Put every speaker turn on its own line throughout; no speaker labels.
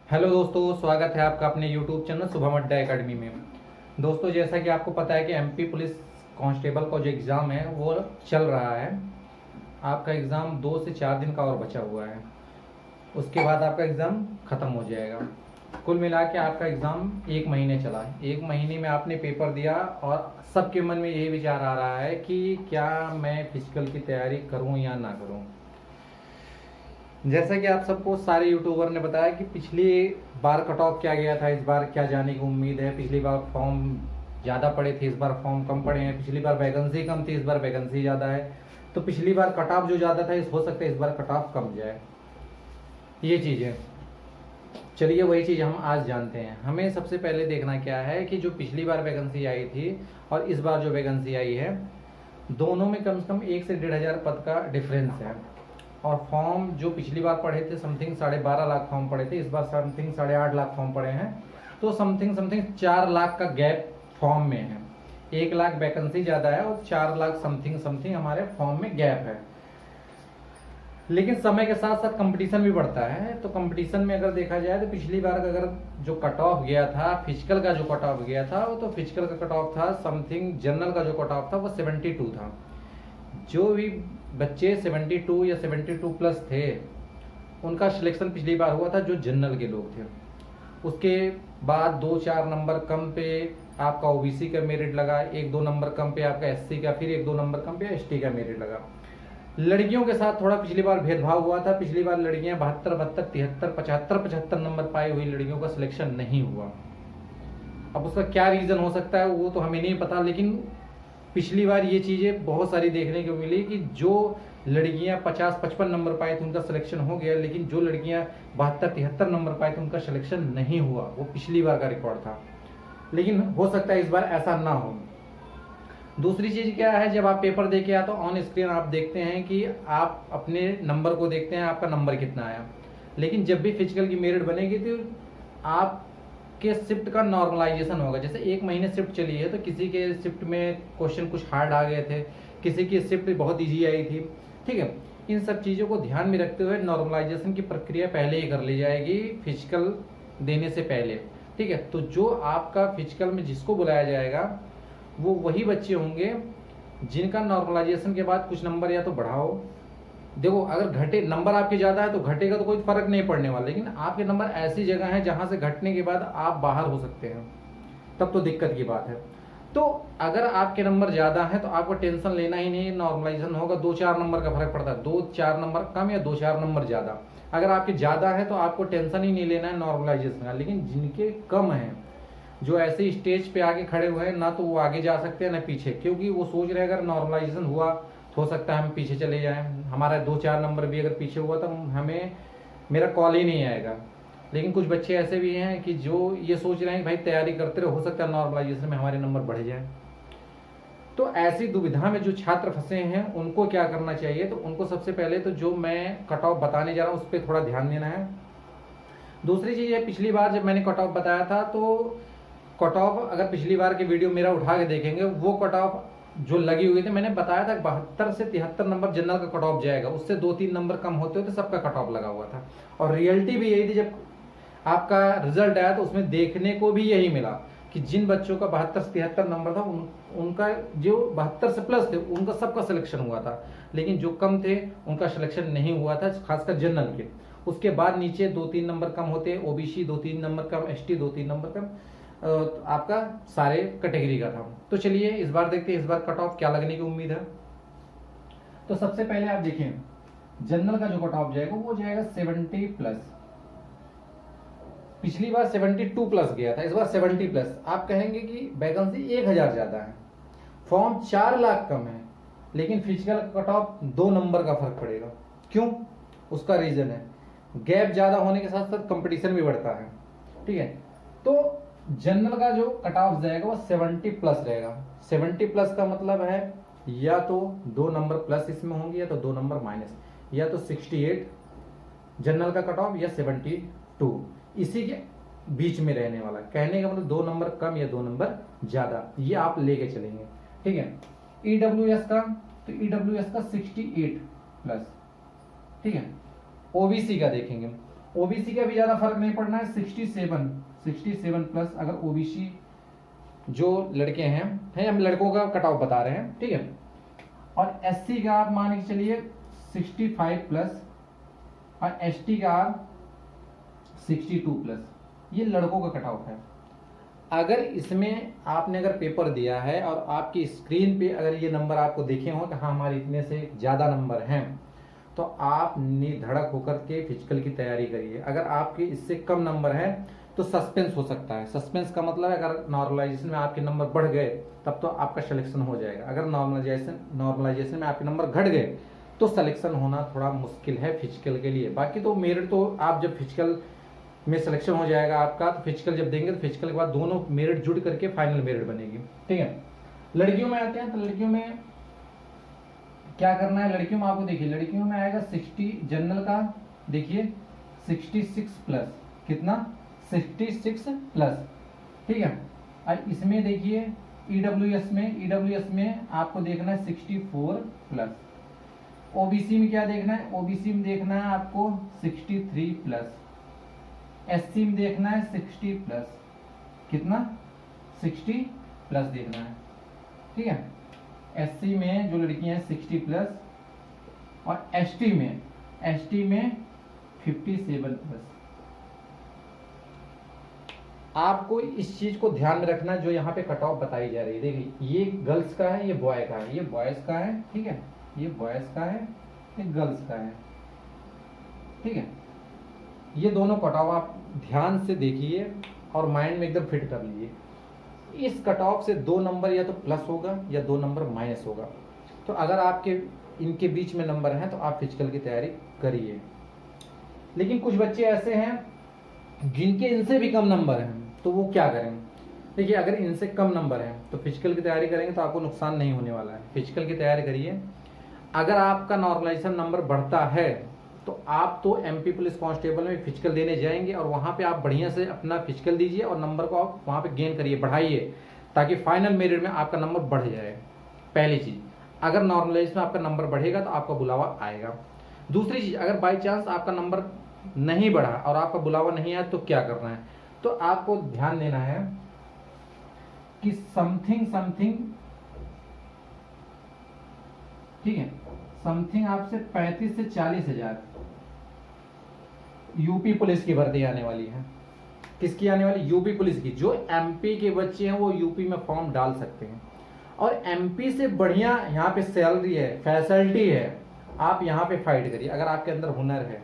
Hello दोस्तों, स्वागत है आपका अपने यूट्यूब चैनल शुभम अड्डा एकेडमी में। दोस्तों, जैसा कि आपको पता है कि एमपी पुलिस कांस्टेबल का जो एग्ज़ाम है वो चल रहा है। आपका एग्ज़ाम 2 से 4 दिन का और बचा हुआ है। उसके बाद आपका एग्ज़ाम ख़त्म हो जाएगा। कुल मिला के आपका एग्ज़ाम 1 महीने चला है। 1 महीने में आपने पेपर दिया और सबके मन में यही विचार आ रहा है कि क्या मैं फिजिकल की तैयारी करूं या ना करूं। जैसा कि आप सबको सारे यूट्यूबर ने बताया कि पिछली बार कट ऑफ क्या गया था, इस बार क्या जाने की उम्मीद है। पिछली बार फॉर्म ज़्यादा पड़े थे, इस बार फॉर्म कम पड़े हैं। पिछली बार वैकेंसी कम थी, इस बार वैकेंसी ज़्यादा है। तो पिछली बार कट ऑफ जो ज़्यादा था, इस हो सकता है इस बार कट ऑफ कम जाए। ये चीज़ें, चलिए वही चीज़ हम आज जानते हैं। हमें सबसे पहले देखना क्या है कि जो पिछली बार वैकेंसी आई थी और इस बार जो वैकेंसी आई है, दोनों में कम से कम 1 से 1,500 पद का डिफरेंस है। और फॉर्म जो पिछली बार पढ़े थे समथिंग 12.5 लाख फॉर्म पड़े थे, इस बार समथिंग 8.5 लाख फॉर्म पड़े हैं। तो समथिंग 4 लाख का गैप फॉर्म में है। 1 लाख वैकेंसी ज़्यादा है और 4 लाख समथिंग समथिंग हमारे फॉर्म में गैप है। लेकिन समय के साथ साथ कंपटीशन भी बढ़ता है। तो कंपटीशन में अगर देखा जाए तो पिछली बार का अगर जो कट ऑफ गया था, फिजिकल का जो कट ऑफ गया था, वो तो फिजिकल का कट ऑफ था समथिंग, जनरल का जो कट ऑफ था वो 72 था। जो भी बच्चे 72 या 72 प्लस थे उनका सिलेक्शन पिछली बार हुआ था, जो जनरल के लोग थे। उसके बाद 2-4 नंबर कम पे आपका ओबीसी का मेरिट लगा, 1-2 नंबर कम पे आपका एससी का, फिर 1-2 नंबर कम पे एसटी का मेरिट लगा। लड़कियों के साथ थोड़ा पिछली बार भेदभाव हुआ था। पिछली बार लड़कियां 72, 73, 73, 75 नंबर पाई हुई लड़कियों का सिलेक्शन नहीं हुआ। अब उसका क्या रीज़न हो सकता है वो तो हमें नहीं पता, लेकिन पिछली बार ये चीज़ें बहुत सारी देखने को मिली कि जो लड़कियां 50-55 नंबर पाए थे उनका सिलेक्शन हो गया, लेकिन जो लड़कियां 72-73 नंबर पाए थे उनका सिलेक्शन नहीं हुआ। वो पिछली बार का रिकॉर्ड था, लेकिन हो सकता है इस बार ऐसा ना हो। दूसरी चीज़ क्या है, जब आप पेपर दे के आते हो ऑन स्क्रीन आप देखते हैं कि आप अपने नंबर को देखते हैं, आपका नंबर कितना आया। लेकिन जब भी फिजिकल की मेरिट बनेगी तो आपके शिफ्ट का नॉर्मलाइजेशन होगा। जैसे 1 महीने शिफ्ट चली है तो किसी के शिफ्ट में क्वेश्चन कुछ हार्ड आ गए थे, किसी की शिफ्ट बहुत ईजी आई थी। ठीक है, इन सब चीज़ों को ध्यान में रखते हुए नॉर्मलाइजेशन की प्रक्रिया पहले ही कर ली जाएगी फिजिकल देने से पहले। ठीक है, तो जो आपका फिजिकल में जिसको बुलाया जाएगा वो वही बच्चे होंगे जिनका नॉर्मलाइजेशन के बाद कुछ नंबर या तो बढ़ाओ। देखो, अगर घटे नंबर आपके ज़्यादा है तो घटेगा तो कोई फर्क नहीं पड़ने वाला, लेकिन आपके नंबर ऐसी जगह है जहां से घटने के बाद आप बाहर हो सकते हैं, तब तो दिक्कत की बात है। तो अगर आपके नंबर ज़्यादा है तो आपको टेंशन लेना ही नहीं, नॉर्मलाइजेशन होगा। 2-4 नंबर का फर्क पड़ता है, 2-4 नंबर कम या 2-4 नंबर ज़्यादा। अगर आपके ज़्यादा है तो आपको टेंशन ही नहीं लेना है नॉर्मलाइजेशन का। लेकिन जिनके कम है, जो ऐसे स्टेज पे आके खड़े हुए हैं, ना तो वो आगे जा सकते हैं ना पीछे, क्योंकि वो सोच रहे हैं अगर नॉर्मलाइजेशन हुआ तो हो सकता है हम पीछे चले जाएं, हमारा 2-4 नंबर भी अगर पीछे हुआ तो हमें मेरा कॉल ही नहीं आएगा। लेकिन कुछ बच्चे ऐसे भी हैं कि जो ये सोच रहे हैं कि भाई तैयारी करते रहो, हो सकता है नॉर्मलाइजेशन में हमारे नंबर बढ़ जाए। तो ऐसी दुविधा में जो छात्र फंसे हैं उनको क्या करना चाहिए, तो उनको सबसे पहले तो जो मैं कट ऑफ बताने जा रहा हूँ उस पर थोड़ा ध्यान देना है। दूसरी चीज़ है, पिछली बार जब मैंने कट ऑफ बताया था तो कट ऑफ अगर पिछली बार के वीडियो मेरा उठा के देखेंगे, वो कट ऑफ जो लगी हुई थी, मैंने बताया था 72 से 73 नंबर जनरल का कट ऑफ जाएगा, उससे 2-3 नंबर कम होते होते सबका कट ऑफ लगा हुआ था। और रियलिटी भी यही थी। जब आपका रिजल्ट आया तो उसमें देखने को भी यही मिला कि जिन बच्चों का 72 से 73 नंबर था उनका जो 72 से प्लस थे उनका सबका सिलेक्शन हुआ था, लेकिन जो कम थे उनका सिलेक्शन नहीं हुआ था, खासकर जनरल के। उसके बाद नीचे 2-3 नंबर कम होते, ओबीसी 2-3 नंबर कम, एसटी 2-3 नंबर कम, आपका सारे कैटेगरी का था। तो चलिए इस बार देखते हैं इस बार कट ऑफ क्या लगने की उम्मीद है। तो सबसे पहले आप देखें, जनरल का जो कट ऑफ जाएगा वो जाएगा 70 प्लस। पिछली बार 72 प्लस गया था, इस बार 70 प्लस। आप कहेंगे कि वैकेंसी 1000 ज्यादा है, फॉर्म 4 लाख कम है, लेकिन फिजिकल कट ऑफ 2 नंबर का फर्क पड़ेगा। क्यों? उसका रीजन है गैप ज्यादा होने के साथ साथ कंपटीशन भी बढ़ता है। ठीक है, तो जनरल का जो कट ऑफ जाएगा वो 70 प्लस रहेगा। 70 प्लस का मतलब है या तो 2 नंबर प्लस इसमें होंगे या तो 2 नंबर माइनस, या तो 68 जनरल का कट ऑफ या 72, इसी के बीच में रहने वाला। कहने का मतलब 2 नंबर कम या 2 नंबर ज्यादा, ये आप लेके चलेंगे। ठीक है, ईडब्ल्यूएस का, तो ईडब्ल्यूएस का 68 प्लस। ठीक है, ओबीसी का देखेंगे, ओबीसी का भी ज्यादा फर्क नहीं पड़ना है, 67 प्लस अगर ओबीसी जो लड़के हैं हम लड़कों का कट ऑफ बता रहे हैं, ठीक है। और एससी का आप मान के चलिए 65 प्लस और एसटी का आप 62 प्लस, ये लड़कों का कट ऑफ है। अगर इसमें आपने अगर पेपर दिया है और आपकी स्क्रीन पे अगर ये नंबर आपको देखे हो कि हाँ हमारे इतने से ज़्यादा नंबर हैं, तो आप निर्धड़क होकर के फिजिकल की तैयारी करिए। अगर आपके इससे कम नंबर हैं तो सस्पेंस हो सकता है। सस्पेंस का मतलब है अगर नॉर्मलाइजेशन में आपके नंबर बढ़ गए तब तो आपका सिलेक्शन हो जाएगा। अगर नॉर्मलाइजेशन में आपके नंबर घट गए तो सिलेक्शन होना थोड़ा मुश्किल है फिजिकल के लिए। बाकी तो मेरिट तो आप जब फिजिकल में सिलेक्शन हो जाएगा आपका, तो फिजिकल जब देंगे तो फिजिकल के बाद दोनों मेरिट जुड़ करके फाइनल मेरिट बनेगी, ठीक है। लड़कियों में आते हैं तो लड़कियों में क्या करना है। लड़कियों में आपको देखिए, लड़कियों में आएगा 60 जनरल का, देखिए 66 प्लस, कितना 66 प्लस, ठीक है। और इसमें देखिए ईडब्ल्यूएस में आपको देखना है 64 प्लस। ओबीसी में क्या देखना है, ओबीसी में देखना है आपको 63 प्लस। एससी में देखना है 60 प्लस, कितना 60 प्लस देखना है, ठीक है। एससी में जो लड़कियां हैं 60 प्लस और एसटी में 57 प्लस। आपको इस चीज को ध्यान में रखना जो यहाँ पे कट ऑफ बताई जा रही है। देखिए ये गर्ल्स का है, ये बॉय का है, ये बॉयज का है, ठीक है, ये बॉयज का है, ये गर्ल्स का है, ठीक है। ये दोनों कट ऑफ आप ध्यान से देखिए और माइंड में एकदम फिट कर लीजिए। इस कट ऑफ से 2 नंबर या तो प्लस होगा या 2 नंबर माइनस होगा। तो अगर आपके इनके बीच में नंबर हैं तो आप फिजिकल की तैयारी करिए। लेकिन कुछ बच्चे ऐसे हैं जिनके इनसे भी कम नंबर हैं, तो वो क्या करें। देखिए अगर इनसे कम नंबर हैं तो फिजिकल की तैयारी करेंगे तो आपको नुकसान नहीं होने वाला है। फिजिकल की तैयारी करिए। अगर आपका नॉर्मलाइजेशन नंबर बढ़ता है तो आप तो एमपी पुलिस कांस्टेबल में फिजिकल देने जाएंगे और वहां पे आप बढ़िया से अपना फिजिकल दीजिए और नंबर को आप वहां पे गेन करिए, बढ़ाइए, ताकि फाइनल मेरिट में आपका नंबर बढ़ जाए। पहली चीज, अगर नॉर्मलाइजेशन में आपका नंबर बढ़ेगा तो आपका बुलावा आएगा। दूसरी चीज, अगर बाई चांस आपका नंबर नहीं बढ़ा और आपका बुलावा नहीं आया तो क्या करना है। तो आपको ध्यान देना है कि समथिंग, ठीक है, समथिंग आपसे 35 से 40 हजार यूपी पुलिस की भर्ती आने वाली है। किसकी आने वाली, यूपी पुलिस की। जो एमपी के बच्चे हैं वो यूपी में फॉर्म डाल सकते हैं और एमपी से बढ़िया यहाँ पे सैलरी है, फैसिलिटी है। आप यहाँ पे फाइट करिए। अगर आपके अंदर हुनर है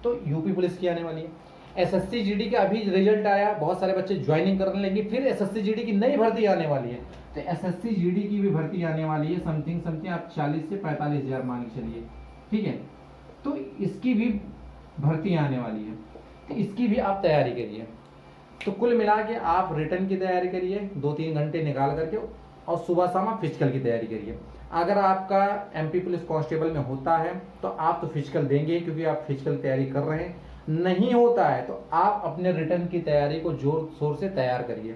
तो यूपी पुलिस की आने वाली है। एसएससी जीडी का अभी रिजल्ट आया, बहुत सारे बच्चे ज्वाइनिंग करने लगे, फिर एसएससी जीडी की नई भर्ती आने वाली है। तो एसएससी जीडी की भी भर्ती आने वाली है। समथिंग आप 40 से 45 हजार मान के चलिए, ठीक है। तो इसकी भी भर्ती आने वाली है, तो इसकी भी आप तैयारी करिए। तो कुल मिला के आप रिटर्न की तैयारी करिए 2-3 घंटे निकाल करके और सुबह शाम आप फिजिकल की तैयारी करिए। अगर आपका एमपी पुलिस कांस्टेबल में होता है तो आप तो फिजिकल देंगे क्योंकि आप फिजिकल तैयारी कर रहे हैं। नहीं होता है तो आप अपने रिटर्न की तैयारी को जोर शोर से तैयार करिए,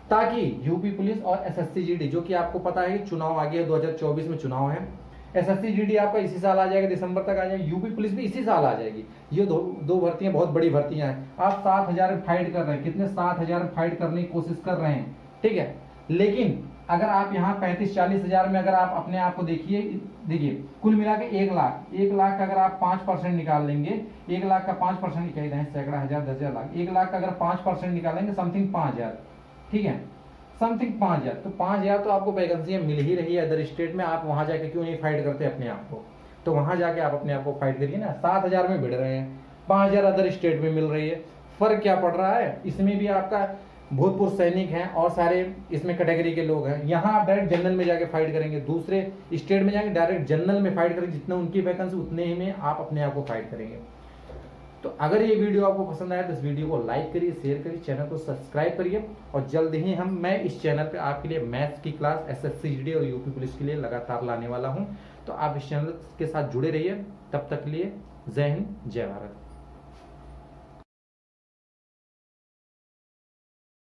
ताकि यूपी पुलिस और एसएससी जीडी, जो कि आपको पता है कि चुनाव आ गया, 2024 में चुनाव है। एसएससी जीडी आपका इसी साल आ जाएगा, दिसंबर तक आ जाएगी। यूपी पुलिस भी इसी साल आ जाएगी। ये दो भर्तियां बहुत बड़ी भर्तियां हैं। आप 7,000 में फाइट कर रहे हैं, कितने 7,000 में फाइट करने की कोशिश कर रहे हैं, ठीक है। लेकिन अगर आप यहाँ 35-40 हजार में अगर आप अपने आप को देखिए कुल मिला के 1 लाख का अगर आप 5% निकाल लेंगे, 1 लाख का 5% कह रहे हैं, सैकड़ा हजार, 10,000, लाख, 1 लाख का अगर 5% निकालेंगे समथिंग 5,000, ठीक है, समथिंग 5,000। तो 5,000 तो आपको वैकेंसियां मिल ही रही है अदर स्टेट में। आप वहां जाके क्यों नहीं फाइट करते अपने आप को। तो वहां जाके आप अपने आप को फाइट करिए ना। 7,000 में भिड़ रहे हैं, 5,000 अदर स्टेट में मिल रही है। फर्क क्या पड़ रहा है। इसमें भी आपका भूतपूर्व सैनिक हैं और सारे इसमें कैटेगरी के लोग हैं। यहाँ आप डायरेक्ट जनरल में जाके फाइट करेंगे, दूसरे स्टेट में जाके डायरेक्ट जनरल में फाइट करेंगे। जितना उनकी वैकेंसी उतने ही में आप अपने आप को फाइट करेंगे। तो अगर ये वीडियो आपको पसंद आया तो इस वीडियो को लाइक करिए, शेयर करिए, चैनल को सब्सक्राइब करिए और जल्द ही मैं इस चैनल पे आपके लिए मैथ्स की क्लास, एसएससी जीडी और यूपी पुलिस के लिए लगातार लाने वाला हूँ। तो आप इस चैनल के साथ जुड़े रहिए। तब तक के लिए जय हिंद, जय भारत।